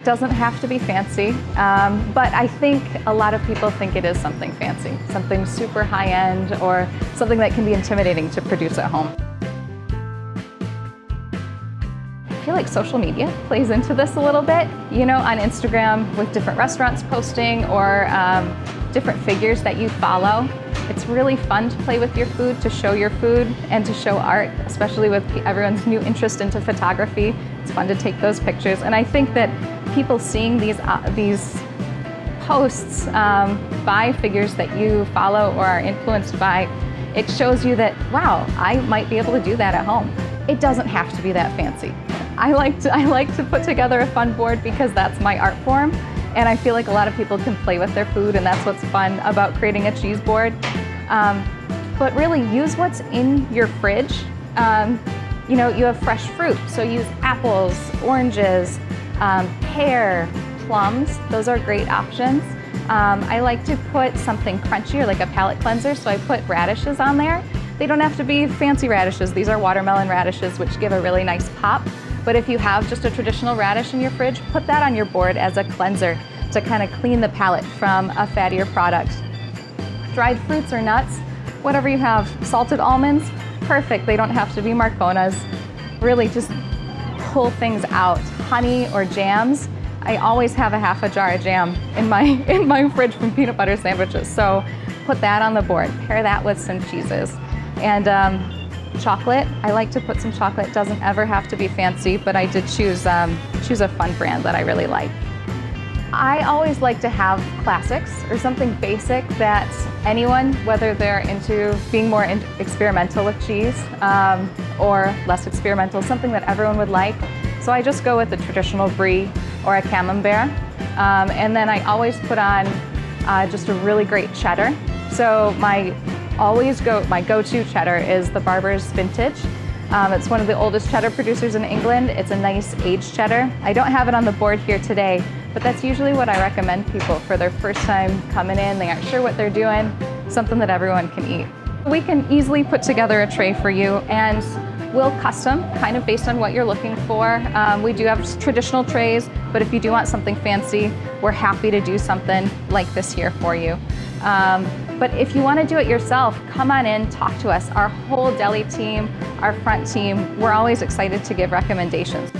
Doesn't have to be fancy, but I think a lot of people think it is something fancy, something super high-end or something that can be intimidating to produce at home. I feel like social media plays into this a little bit, you know, on Instagram with different restaurants posting or different figures that you follow. It's really fun to play with your food, to show your food, and to show art, especially with everyone's new interest into photography. It's fun to take those pictures, and I think that people seeing these posts by figures that you follow or are influenced by, it shows you that, wow, I might be able to do that at home. It doesn't have to be that fancy. I like to put together a fun board because that's my art form, and I feel like a lot of people can play with their food, and that's what's fun about creating a cheese board. But really use what's in your fridge. You know, you have fresh fruit, so use apples, oranges, pear, plums. Those are great options. I like to put something crunchy or like a palate cleanser, so I put radishes on there. They don't have to be fancy radishes. These are watermelon radishes, which give a really nice pop. But if you have just a traditional radish in your fridge, put that on your board as a cleanser to kind of clean the palate from a fattier product. Dried fruits or nuts, whatever you have. Salted almonds, perfect. They don't have to be Marconas. Really just pull things out. Honey or jams. I always have a half a jar of jam in my fridge from peanut butter sandwiches. So put that on the board. Pair that with some cheeses. And chocolate, I like to put some chocolate. It doesn't ever have to be fancy, but I did choose a fun brand that I really like. I always like to have classics or something basic that anyone, whether they're into being more experimental with cheese or less experimental, something that everyone would like. So I just go with a traditional brie or a camembert. And then I always put on just a really great cheddar. So my go-to cheddar is the Barber's Vintage. It's one of the oldest cheddar producers in England. It's a nice aged cheddar. I don't have it on the board here today, but that's usually what I recommend people for their first time coming in. They aren't sure what they're doing, something that everyone can eat. We can easily put together a tray for you, and we'll custom, kind of based on what you're looking for. We do have traditional trays, but if you do want something fancy, we're happy to do something like this here for you. But if you want to do it yourself, come on in, talk to us. Our whole deli team, our front team, we're always excited to give recommendations.